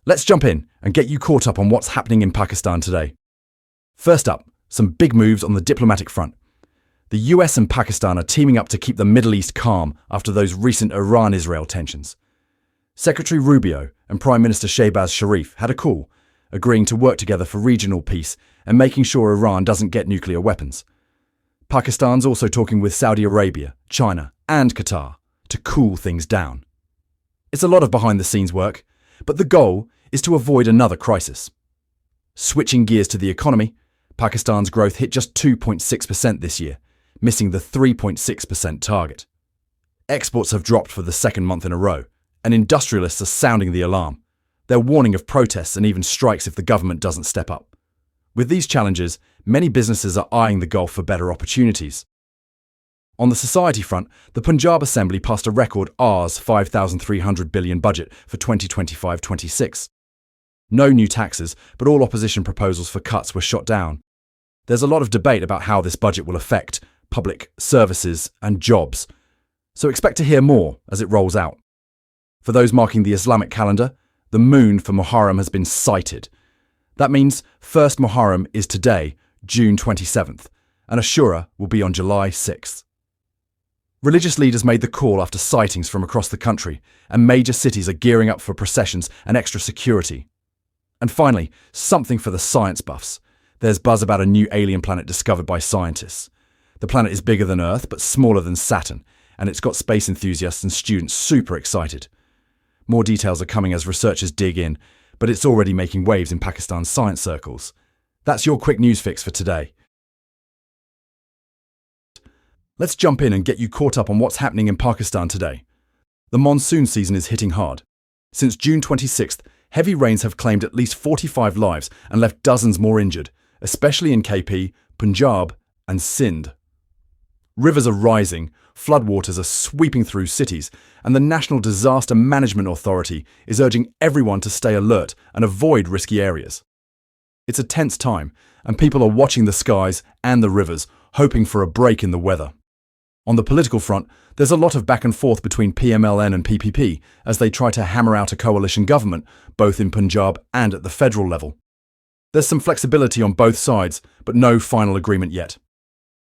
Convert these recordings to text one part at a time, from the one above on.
Let's jump in and get you caught up on what's happening in Pakistan today. First up, some big moves on the diplomatic front. The US and Pakistan are teaming up to keep the Middle East calm after those recent Iran-Israel tensions. Secretary Rubio and Prime Minister Shehbaz Sharif had a call, agreeing to work together for regional peace and making sure Iran doesn't get nuclear weapons. Pakistan's also talking with Saudi Arabia, China, and Qatar to cool things down. It's a lot of behind-the-scenes work, but the goal is to avoid another crisis. Switching gears to the economy, Pakistan's growth hit just 2.6% this year, missing the 3.6% target. Exports have dropped for the second month in a row, and industrialists are sounding the alarm. They're warning of protests and even strikes if the government doesn't step up. With these challenges, many businesses are eyeing the Gulf for better opportunities. On the society front, the Punjab Assembly passed a record Rs 5,300 billion budget for 2025-26. No new taxes, but all opposition proposals for cuts were shot down. There's a lot of debate about how this budget will affect public services and jobs, so expect to hear more as it rolls out. For those marking the Islamic calendar, the moon for Muharram has been sighted. That means first Muharram is today, June 27th, and Ashura will be on July 6th. Religious leaders made the call after sightings from across the country, and major cities are gearing up for processions and extra security. And finally, something for the science buffs. There's buzz about a new alien planet discovered by scientists. The planet is bigger than Earth, but smaller than Saturn, and it's got space enthusiasts and students super excited. More details are coming as researchers dig in, but it's already making waves in Pakistan's science circles. That's your quick news fix for today. Let's jump in and get you caught up on what's happening in Pakistan today. The monsoon season is hitting hard. Since June 26th, heavy rains have claimed at least 45 lives and left dozens more injured, especially in KP, Punjab, and Sindh. Rivers are rising, floodwaters are sweeping through cities, and the National Disaster Management Authority is urging everyone to stay alert and avoid risky areas. It's a tense time, and people are watching the skies and the rivers, hoping for a break in the weather. On the political front, there's a lot of back and forth between PMLN and PPP as they try to hammer out a coalition government, both in Punjab and at the federal level. There's some flexibility on both sides, but no final agreement yet.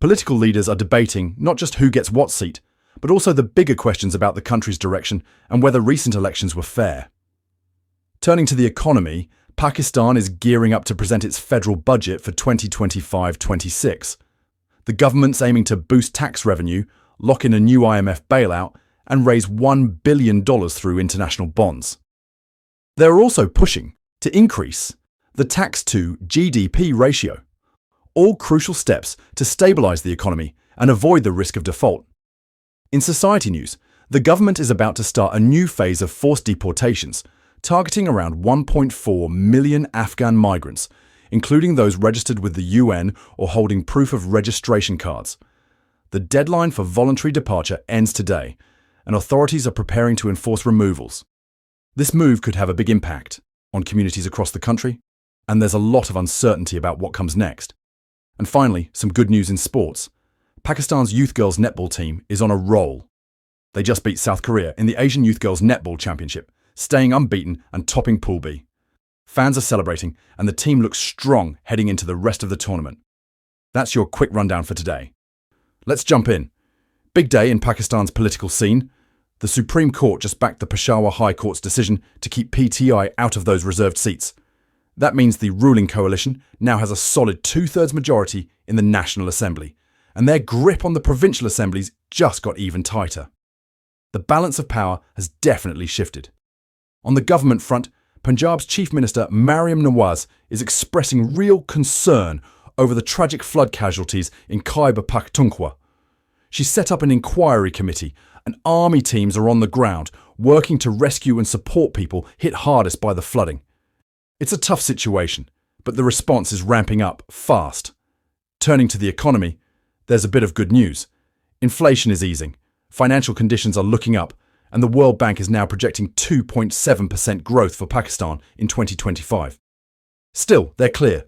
Political leaders are debating not just who gets what seat, but also the bigger questions about the country's direction and whether recent elections were fair. Turning to the economy, Pakistan is gearing up to present its federal budget for 2025-26. The government's aiming to boost tax revenue, lock in a new IMF bailout, and raise $1 billion through international bonds. They're also pushing to increase the tax-to-GDP ratio, all crucial steps to stabilize the economy and avoid the risk of default. In society news, the government is about to start a new phase of forced deportations, targeting around 1.4 million Afghan migrants, including those registered with the UN or holding proof of registration cards. The deadline for voluntary departure ends today, and authorities are preparing to enforce removals. This move could have a big impact on communities across the country, and there's a lot of uncertainty about what comes next. And finally, some good news in sports. Pakistan's youth girls netball team is on a roll. They just beat South Korea in the Asian Youth Girls Netball Championship, staying unbeaten and topping Pool B. Fans are celebrating, and the team looks strong heading into the rest of the tournament. That's your quick rundown for today. Let's jump in. Big day in Pakistan's political scene. The Supreme Court just backed the Peshawar High Court's decision to keep PTI out of those reserved seats. That means the ruling coalition now has a solid 2/3 majority in the National Assembly, and their grip on the provincial assemblies just got even tighter. The balance of power has definitely shifted. On the government front, Punjab's Chief Minister Mariam Nawaz is expressing real concern over the tragic flood casualties in Khyber Pakhtunkhwa. She set up an inquiry committee, and army teams are on the ground working to rescue and support people hit hardest by the flooding. It's a tough situation, but the response is ramping up fast. Turning to the economy, there's a bit of good news. Inflation is easing, financial conditions are looking up, and the World Bank is now projecting 2.7% growth for Pakistan in 2025. Still, they're clear.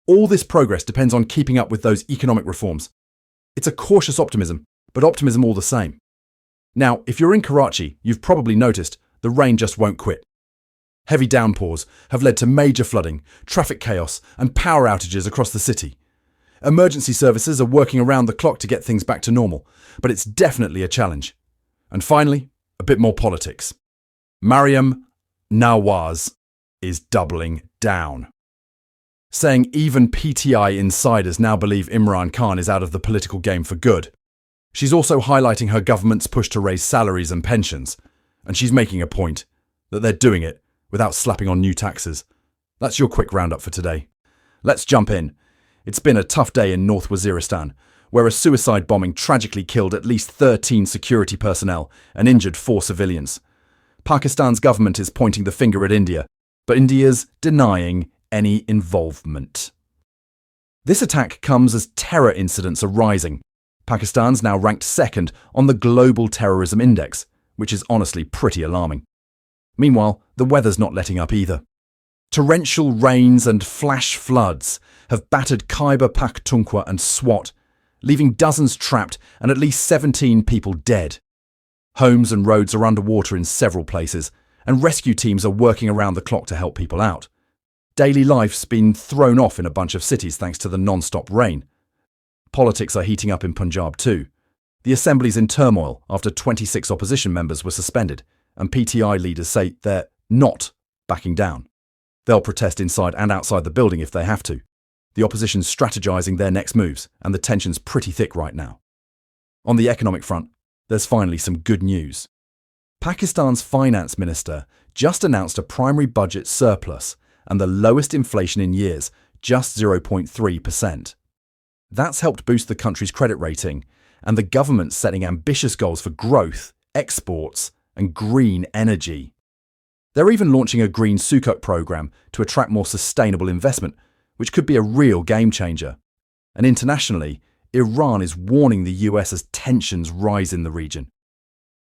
All this progress depends on keeping up with those economic reforms. It's a cautious optimism, but optimism all the same. Now, if you're in Karachi, you've probably noticed the rain just won't quit. Heavy downpours have led to major flooding, traffic chaos, and power outages across the city. Emergency services are working around the clock to get things back to normal, but it's definitely a challenge. And finally, a bit more politics. Maryam Nawaz is doubling down, saying even PTI insiders now believe Imran Khan is out of the political game for good. She's also highlighting her government's push to raise salaries and pensions, and she's making a point that they're doing it without slapping on new taxes. That's your quick roundup for today. Let's jump in. It's been a tough day in North Waziristan, where a suicide bombing tragically killed at least 13 security personnel and injured 4 civilians. Pakistan's government is pointing the finger at India, but India's denying any involvement. This attack comes as terror incidents are rising. Pakistan's now ranked second on the Global Terrorism Index, which is honestly pretty alarming. Meanwhile, the weather's not letting up either. Torrential rains and flash floods have battered Khyber Pakhtunkhwa and Swat, leaving dozens trapped and at least 17 people dead. Homes and roads are underwater in several places, and rescue teams are working around the clock to help people out. Daily life's been thrown off in a bunch of cities thanks to the non-stop rain. Politics are heating up in Punjab too. The assembly's in turmoil after 26 opposition members were suspended, and PTI leaders say they're not backing down. They'll protest inside and outside the building if they have to. The opposition's strategizing their next moves, and the tension's pretty thick right now. On the economic front, there's finally some good news. Pakistan's finance minister just announced a primary budget surplus and the lowest inflation in years, just 0.3%. That's helped boost the country's credit rating, and the government's setting ambitious goals for growth, exports, and green energy. They're even launching a green sukuk program to attract more sustainable investment, which could be a real game changer. And internationally, Iran is warning the US as tensions rise in the region.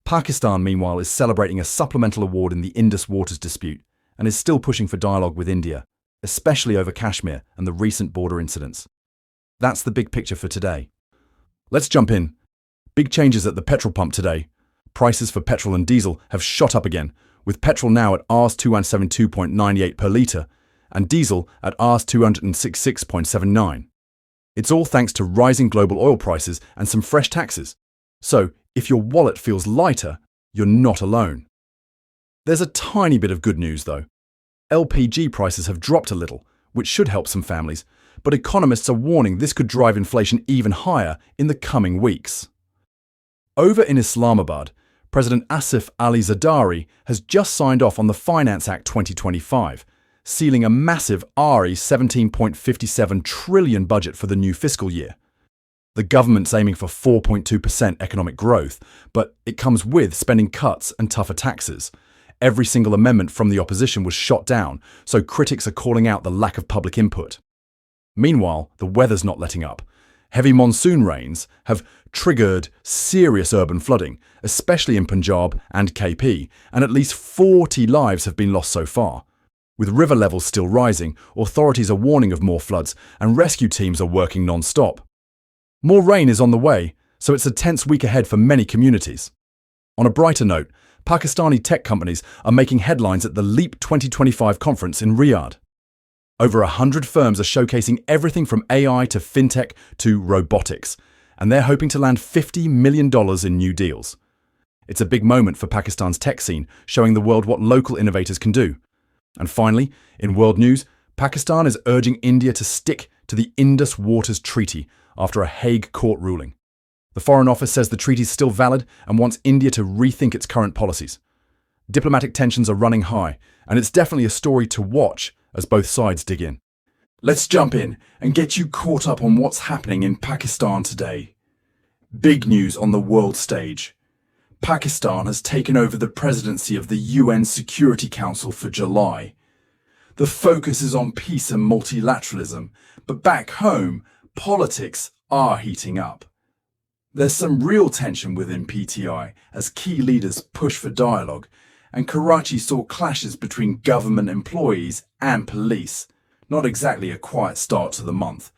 Pakistan, meanwhile, is celebrating a supplemental award in the Indus Waters dispute and is still pushing for dialogue with India, especially over Kashmir and the recent border incidents. That's the big picture for today. Let's jump in. Big changes at the petrol pump today. Prices for petrol and diesel have shot up again, with petrol now at Rs 272.98 per litre and diesel at Rs 266.79. It's all thanks to rising global oil prices and some fresh taxes. So, if your wallet feels lighter, you're not alone. There's a tiny bit of good news though. LPG prices have dropped a little, which should help some families, but economists are warning this could drive inflation even higher in the coming weeks. Over in Islamabad, President Asif Ali Zardari has just signed off on the Finance Act 2025, sealing a massive Rs 17.57 trillion budget for the new fiscal year. The government's aiming for 4.2% economic growth, but it comes with spending cuts and tougher taxes. Every single amendment from the opposition was shot down, so critics are calling out the lack of public input. Meanwhile, the weather's not letting up. Heavy monsoon rains have triggered serious urban flooding, especially in Punjab and KP, and at least 40 lives have been lost so far. With river levels still rising, authorities are warning of more floods, and rescue teams are working non-stop. More rain is on the way, so it's a tense week ahead for many communities. On a brighter note, Pakistani tech companies are making headlines at the LEAP 2025 conference in Riyadh. Over 100 firms are showcasing everything from AI to fintech to robotics, and they're hoping to land $50 million in new deals. It's a big moment for Pakistan's tech scene, showing the world what local innovators can do. And finally, in world news, Pakistan is urging India to stick to the Indus Waters Treaty after a Hague court ruling. The Foreign Office says the treaty is still valid and wants India to rethink its current policies. Diplomatic tensions are running high, and it's definitely a story to watch as both sides dig in. Let's jump in and get you caught up on what's happening in Pakistan today. Big news on the world stage. Pakistan has taken over the presidency of the UN Security Council for July. The focus is on peace and multilateralism, but back home, politics are heating up. There's some real tension within PTI as key leaders push for dialogue, and Karachi saw clashes between government employees and police. Not exactly a quiet start to the month.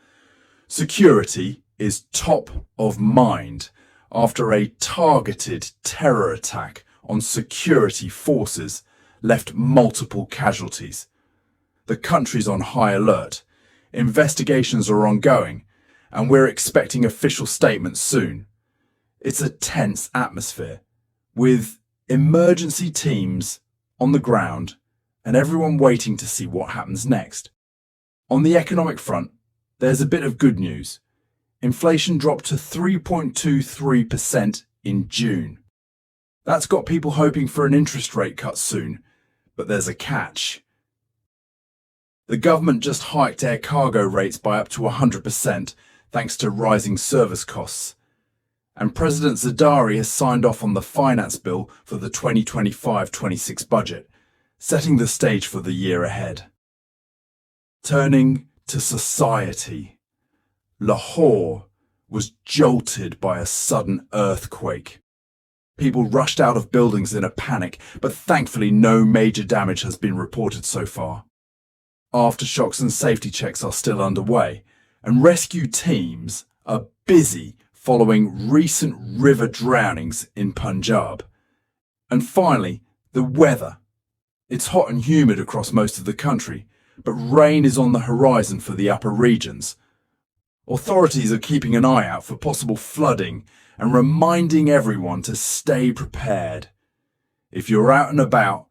Security is top of mind after a targeted terror attack on security forces left multiple casualties. The country's on high alert. Investigations are ongoing, and we're expecting official statements soon. It's a tense atmosphere, with emergency teams on the ground and everyone waiting to see what happens next. On the economic front, there's a bit of good news. Inflation dropped to 3.23% in June. That's got people hoping for an interest rate cut soon, but there's a catch. The government just hiked air cargo rates by up to 100% thanks to rising service costs. And President Zardari has signed off on the finance bill for the 2025-26 budget, setting the stage for the year ahead. Turning to society, Lahore was jolted by a sudden earthquake. People rushed out of buildings in a panic, but thankfully no major damage has been reported so far. Aftershocks and safety checks are still underway, and rescue teams are busy following recent river drownings in Punjab. And finally, the weather. It's hot and humid across most of the country, but rain is on the horizon for the upper regions. Authorities are keeping an eye out for possible flooding and reminding everyone to stay prepared. If you're out and about,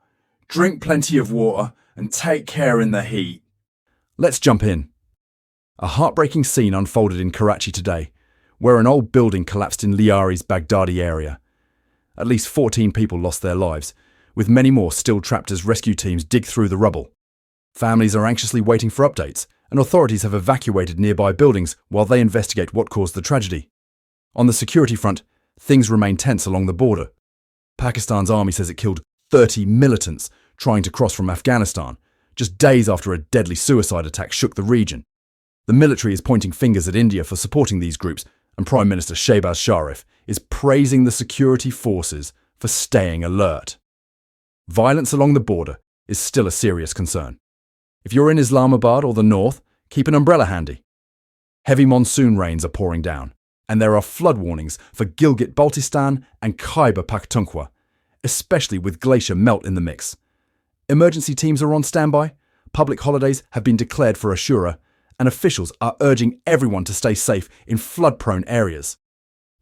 drink plenty of water and take care in the heat. Let's jump in. A heartbreaking scene unfolded in Karachi today, where an old building collapsed in Liari's Baghdadi area. At least 14 people lost their lives, with many more still trapped as rescue teams dig through the rubble. Families are anxiously waiting for updates, and authorities have evacuated nearby buildings while they investigate what caused the tragedy. On the security front, things remain tense along the border. Pakistan's army says it killed 30 militants trying to cross from Afghanistan, just days after a deadly suicide attack shook the region. The military is pointing fingers at India for supporting these groups, and Prime Minister Shehbaz Sharif is praising the security forces for staying alert. Violence along the border is still a serious concern. If you're in Islamabad or the north, keep an umbrella handy. Heavy monsoon rains are pouring down, and there are flood warnings for Gilgit-Baltistan and Khyber Pakhtunkhwa, especially with glacier melt in the mix. Emergency teams are on standby, public holidays have been declared for Ashura, and officials are urging everyone to stay safe in flood-prone areas.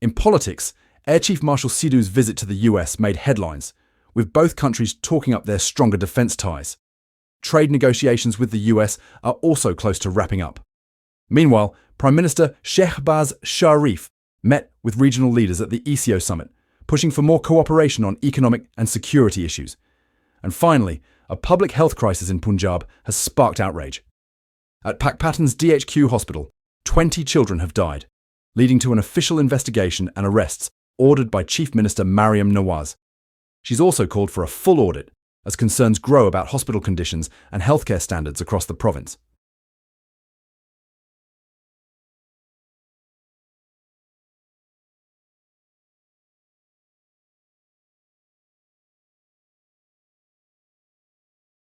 In politics, Air Chief Marshal Sidhu's visit to the US made headlines, with both countries talking up their stronger defence ties. Trade negotiations with the US are also close to wrapping up. Meanwhile, Prime Minister Shehbaz Sharif met with regional leaders at the ECO summit, pushing for more cooperation on economic and security issues. And finally, a public health crisis in Punjab has sparked outrage. At Pakpatan's DHQ hospital, 20 children have died, leading to an official investigation and arrests ordered by Chief Minister Mariam Nawaz. She's also called for a full audit as concerns grow about hospital conditions and healthcare standards across the province.